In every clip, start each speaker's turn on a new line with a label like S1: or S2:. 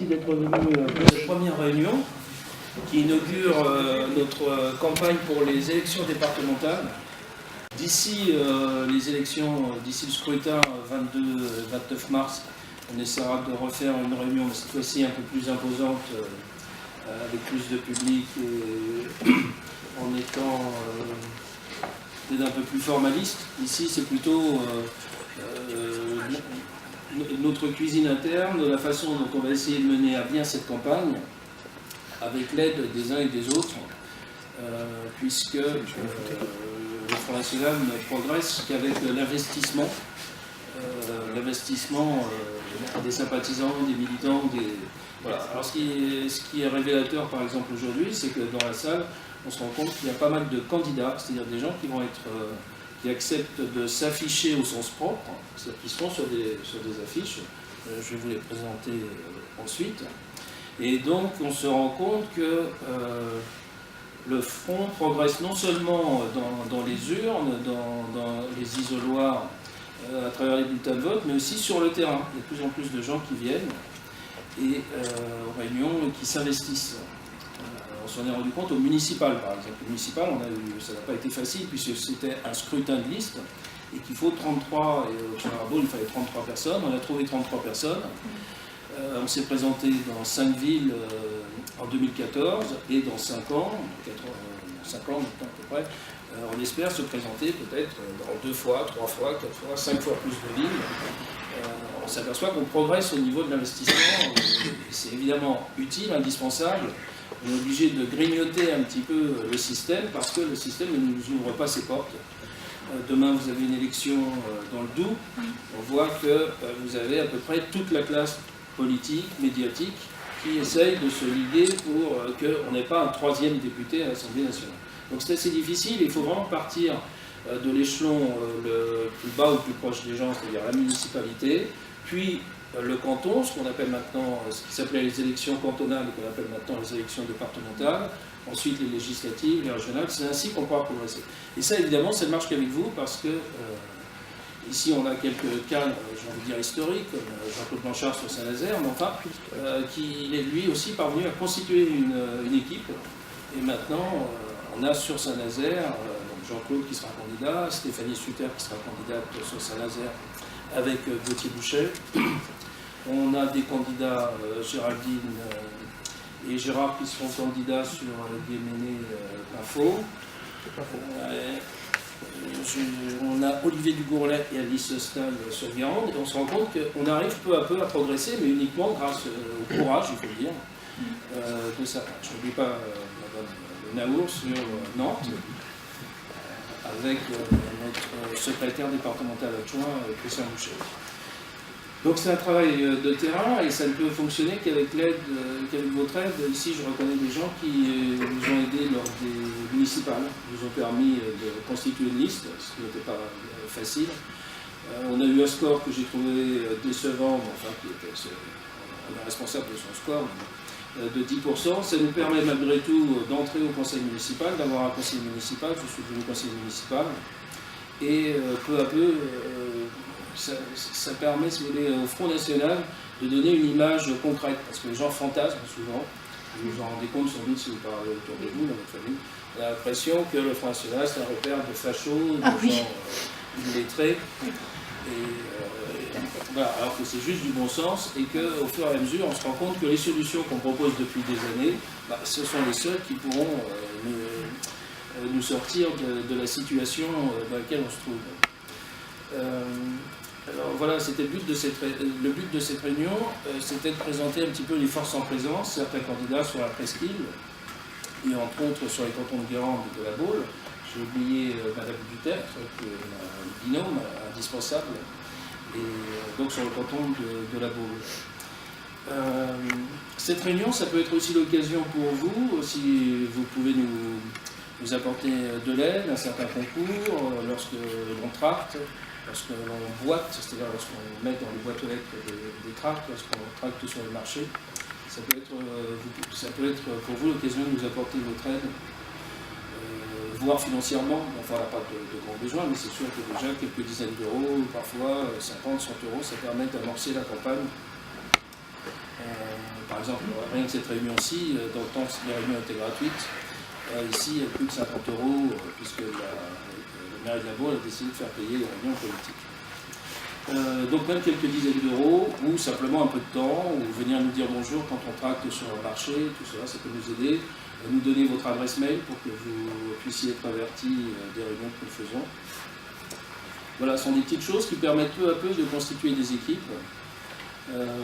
S1: merci d'être venu pour cette première réunion qui inaugure notre campagne pour les élections départementales. D'ici les élections, d'ici le scrutin 22-29 mars, on essaiera de refaire une réunion, mais cette fois-ci un peu plus imposante, avec plus de public et en étant peut-être un peu plus formaliste. Ici, c'est plutôt notre cuisine interne, la façon dont on va essayer de mener à bien cette campagne, avec l'aide des uns et des autres, puisque le Front National ne progresse qu'avec l'investissement des sympathisants, des militants, Voilà. Alors ce qui est révélateur par exemple aujourd'hui, c'est que dans la salle, on se rend compte qu'il y a pas mal de candidats, c'est-à-dire des gens qui acceptent de s'afficher au sens propre, c'est-à-dire qui seront sur des affiches. Je vais vous les présenter ensuite. Et donc on se rend compte que le Front progresse non seulement dans les urnes, dans les isoloirs, à travers les bulletins de vote, mais aussi sur le terrain. Il y a de plus en plus de gens qui viennent et aux réunions et qui s'investissent. On s'en est rendu compte au municipal, par exemple. Au municipal, ça n'a pas été facile puisque c'était un scrutin de liste et qu'il faut 33, et au Charabot, il fallait 33 personnes. On a trouvé 33 personnes. On s'est présenté dans 5 villes en 2014 et dans 5 ans, 5 ans maintenant à peu près, on espère se présenter peut-être dans 2 fois, 3 fois, 4 fois, 5 fois plus de villes. On s'aperçoit qu'on progresse au niveau de l'investissement. C'est évidemment utile, indispensable. On est obligé de grignoter un petit peu le système parce que le système ne nous ouvre pas ses portes. Demain, vous avez une élection dans le Doubs. On voit que vous avez à peu près toute la classe politique, médiatique, qui essaye de se liguer pour qu'on n'ait pas un 3e député à l'Assemblée nationale. Donc c'est assez difficile, il faut vraiment partir de l'échelon le plus bas ou le plus proche des gens, c'est-à-dire la municipalité, puis le canton, ce qu'on appelle maintenant, ce qui s'appelait les élections cantonales et qu'on appelle maintenant les élections départementales, ensuite les législatives, les régionales, c'est ainsi qu'on pourra progresser. Et ça évidemment, ça ne marche qu'avec vous parce que ici, on a quelques cadres, j'ai envie de dire historiques, comme Jean-Claude Blanchard sur Saint-Nazaire, mais enfin, qui est lui aussi parvenu à constituer une équipe. Et maintenant, on a sur Saint-Nazaire Jean-Claude qui sera candidat, Stéphanie Sutter qui sera candidate sur Saint-Nazaire avec Gauthier Bouchet. On a des candidats, Géraldine et Gérard, qui seront candidats sur Guéméné-Info. On a Olivier Dugourlet et Alice Stahl sur Guérande, et on se rend compte qu'on arrive peu à peu à progresser, mais uniquement grâce au courage, il faut le dire, de ça. Je n'oublie pas Madame Naour sur Nantes, avec notre secrétaire départemental adjoint, Christian Boucher. Donc c'est un travail de terrain et ça ne peut fonctionner qu'avec votre aide. Ici, je reconnais des gens qui nous ont aidés lors des municipales, nous ont permis de constituer une liste, ce qui n'était pas facile. On a eu un score que j'ai trouvé décevant, enfin qui était, on est responsable de son score, de 10%. Ça nous permet malgré tout d'entrer au conseil municipal, d'avoir un conseil municipal. Je suis devenu conseiller municipal et peu à peu, ça permet, si vous voulez, au Front National de donner une image concrète, parce que les gens fantasment souvent, vous vous en rendez compte sans doute si vous parlez autour de vous, dans votre famille, on a l'impression que le Front National c'est un repère de fachos, de gens illettrés, voilà, alors que c'est juste du bon sens et qu'au fur et à mesure on se rend compte que les solutions qu'on propose depuis des années, ce sont les seules qui pourront nous sortir de la situation dans laquelle on se trouve. Alors voilà, c'était le but de cette réunion, c'était de présenter un petit peu les forces en présence, certains candidats sur la presqu'île, et entre autres sur les cantons de Guérande et de la Baule. J'ai oublié Madame Duterre, qui est un binôme indispensable, et donc sur le canton de la Baule. Cette réunion, ça peut être aussi l'occasion pour vous, si vous pouvez nous apporter de l'aide, un certain concours, lorsque l'on tracte, lorsque l'on boite, c'est-à-dire lorsqu'on met dans les boîtes aux lettres des tracts, lorsqu'on tracte sur le marché. Ça peut être pour vous l'occasion de nous apporter votre aide, voire financièrement. Enfin, on n'a pas de grands besoins, mais c'est sûr que déjà quelques dizaines d'euros, parfois 50, 100 euros, ça permet d'amorcer la campagne par exemple, rien que cette réunion-ci, dans le temps que les réunions étaient gratuites, ici, il y a plus de 50 €, puisque la mairie de la Baule a décidé de faire payer les réunions politiques. Donc même quelques dizaines d'euros, ou simplement un peu de temps, ou venir nous dire bonjour quand on tracte sur un marché, tout cela, ça peut nous aider. Nous donner votre adresse mail pour que vous puissiez être avertis des réunions que nous faisons. Voilà, ce sont des petites choses qui permettent peu à peu de constituer des équipes.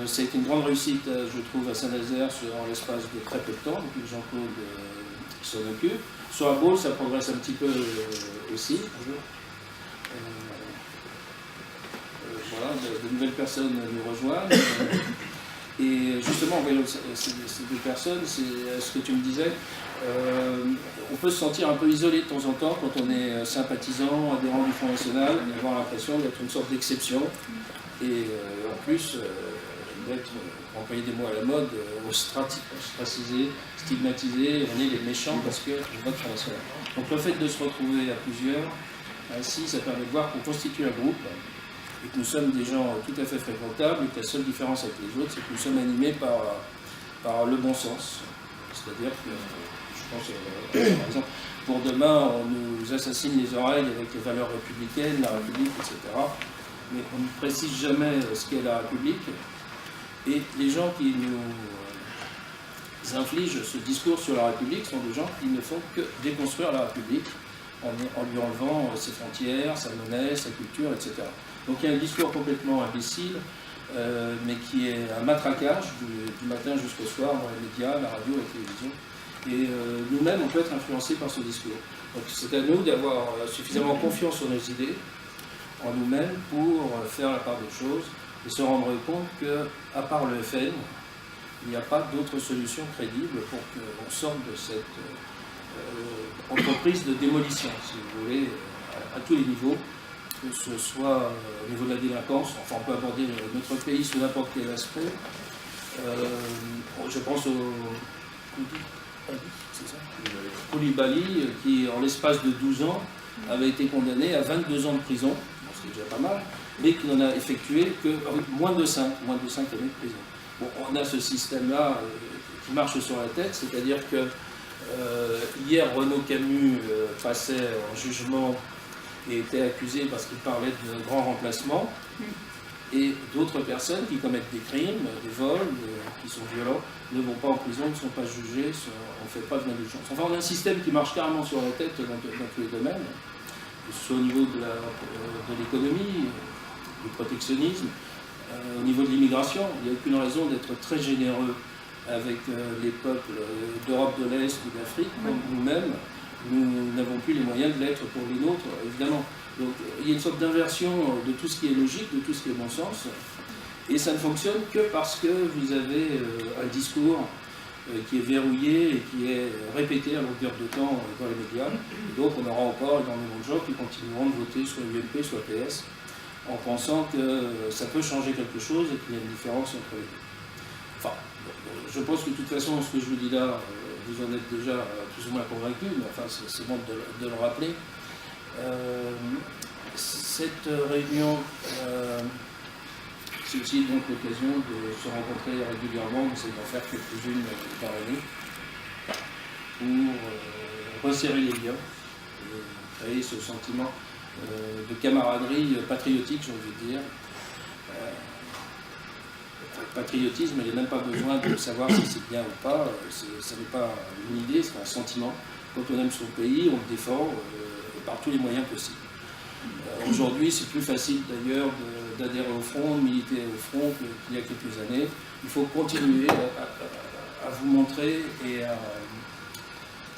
S1: Ça a été une grande réussite, je trouve, à Saint-Nazaire en l'espace de très peu de temps, depuis que Jean-Claude s'en occupe. Sur la Baule, ça progresse un petit peu aussi. Voilà, de nouvelles personnes nous rejoignent. Et justement, ces deux personnes, c'est ce que tu me disais, on peut se sentir un peu isolé de temps en temps quand on est sympathisant, adhérent du Front National, et avoir l'impression d'être une sorte d'exception. Et en plus, d'être, pour employer des mots à la mode, ostracisé, stigmatisé, on est les méchants parce qu'on vote Front National. Donc le fait de se retrouver à plusieurs, ainsi, ça permet de voir qu'on constitue un groupe, et que nous sommes des gens tout à fait fréquentables, et que la seule différence avec les autres, c'est que nous sommes animés par le bon sens. C'est-à-dire que, je pense, par exemple, pour demain, on nous assassine les oreilles avec les valeurs républicaines, la République, etc. Mais on ne précise jamais ce qu'est la République. Et les gens qui nous infligent ce discours sur la République sont des gens qui ne font que déconstruire la République en lui enlevant ses frontières, sa monnaie, sa culture, etc. Donc il y a un discours complètement imbécile, mais qui est un matraquage du matin jusqu'au soir dans les médias, la radio, la télévision. Et nous-mêmes, on peut être influencés par ce discours. Donc c'est à nous d'avoir suffisamment confiance sur nos idées, en nous-mêmes, pour faire la part des choses et se rendre compte qu'à part le FN, il n'y a pas d'autre solution crédible pour qu'on sorte de cette entreprise de démolition, si vous voulez, à tous les niveaux, que ce soit au niveau de la délinquance, enfin on peut aborder notre pays sous n'importe quel aspect. Je pense au Koulibaly, qui en l'espace de 12 ans avait été condamné à 22 ans de prison, c'est déjà pas mal, mais qui n'en a effectué que moins de 5 années de prison. Bon, on a ce système-là qui marche sur la tête, c'est-à-dire que hier Renaud Camus passait en jugement et était accusé parce qu'il parlait de grand remplacement, et d'autres personnes qui commettent des crimes, des vols, qui sont violents, ne vont pas en prison, ne sont pas jugées, on ne fait pas de l'indulgence. Enfin, on a un système qui marche carrément sur la tête dans tous les domaines, que ce soit au niveau de l'économie, du protectionnisme, au niveau de l'immigration. Il n'y a aucune raison d'être très généreux avec les peuples d'Europe de l'Est ou d'Afrique, comme nous-mêmes, nous n'avons plus les moyens de l'être pour les nôtres, évidemment. Donc il y a une sorte d'inversion de tout ce qui est logique, de tout ce qui est bon sens, et ça ne fonctionne que parce que vous avez un discours qui est verrouillé et qui est répété à longueur de temps dans les médias. Et donc on aura encore énormément de gens qui continueront de voter soit UMP, soit PS, en pensant que ça peut changer quelque chose et qu'il y a une différence entre les deux. Enfin, je pense que de toute façon, ce que je vous dis là, vous en êtes déjà plus ou moins convaincu, mais enfin, c'est bon de le rappeler. Cette réunion, c'est aussi donc l'occasion de se rencontrer régulièrement, on essaie d'en faire quelques-unes par année, pour resserrer les liens et créer ce sentiment de camaraderie patriotique, j'ai envie de dire. Patriotisme, il n'y a même pas besoin de savoir si c'est bien ou pas, ça n'est pas une idée, c'est un sentiment. Quand on aime son pays, on le défend par tous les moyens possibles. Aujourd'hui, c'est plus facile d'ailleurs d'adhérer au front, de militer au front qu'il y a quelques années. Il faut continuer à vous montrer et à...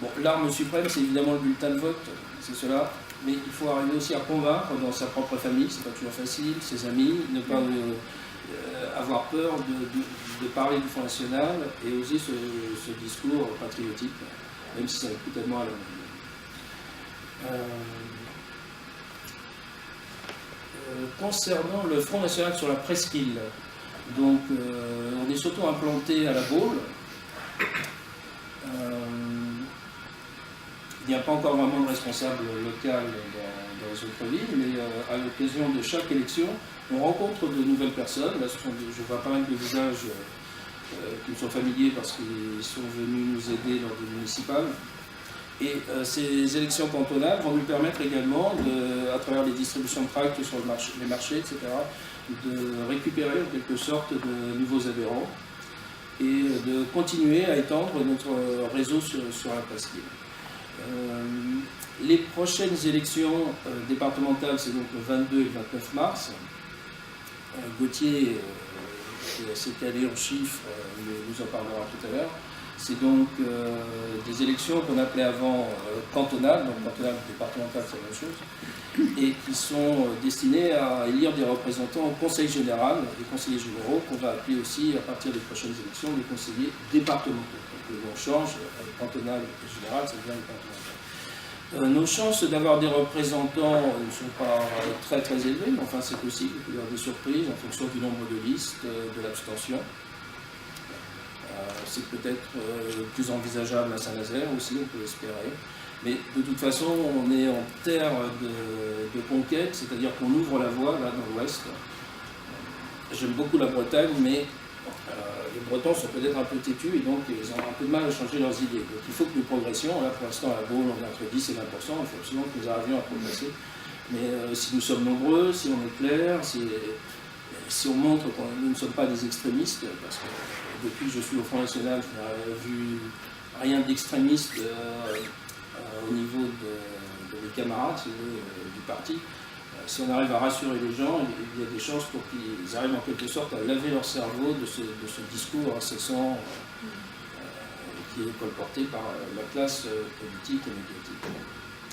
S1: Bon, l'arme suprême, c'est évidemment le bulletin de vote, c'est cela, mais il faut arriver aussi à convaincre dans sa propre famille, c'est pas toujours facile, ses amis, ne pas avoir peur de parler du Front National et oser ce discours patriotique, même si ça coûte tellement à la main. Concernant le Front National sur la presqu'île, donc on est surtout implanté à la Baule. Il n'y a pas encore vraiment de responsable local dans les autres villes, mais à l'occasion de chaque élection, on rencontre de nouvelles personnes. Là, je vois pas mal de visages qui me sont familiers parce qu'ils sont venus nous aider lors des municipales. Et ces élections cantonales vont nous permettre également, à travers les distributions de tracts sur les marchés, etc., de récupérer en quelque sorte de nouveaux adhérents et de continuer à étendre notre réseau sur la presqu'île. Les prochaines élections départementales, c'est donc le 22 et le 29 mars. Gauthier, qui s'est calé en chiffres, nous en parlera tout à l'heure. C'est donc des élections qu'on appelait avant cantonales, donc cantonales et départementales, c'est la même chose, et qui sont destinées à élire des représentants au Conseil général, des conseillers généraux, qu'on va appeler aussi, à partir des prochaines élections, les conseillers départementaux. Donc le nom change, cantonal et général, ça devient départemental. Nos chances d'avoir des représentants ne sont pas très élevées, mais enfin c'est possible, il peut y avoir des surprises en fonction du nombre de listes, de l'abstention. C'est peut-être plus envisageable à Saint-Nazaire aussi, on peut espérer. Mais de toute façon, on est en terre de conquête, c'est-à-dire qu'on ouvre la voie là dans l'ouest. J'aime beaucoup la Bretagne, mais les Bretons sont peut-être un peu têtus et donc ils ont un peu de mal à changer leurs idées. Donc il faut que nous progressions. Là pour l'instant à la Baule, on est entre 10 et 20%, il faut absolument que nous arrivions à progresser. Mais si nous sommes nombreux, si on est clair, si on montre que nous ne sommes pas des extrémistes, parce que depuis que je suis au Front National, je n'ai vu rien d'extrémiste au niveau de mes camarades du parti. Si on arrive à rassurer les gens, il y a des chances pour qu'ils arrivent en quelque sorte à laver leur cerveau de ce discours incessant qui est colporté par la classe politique et médiatique.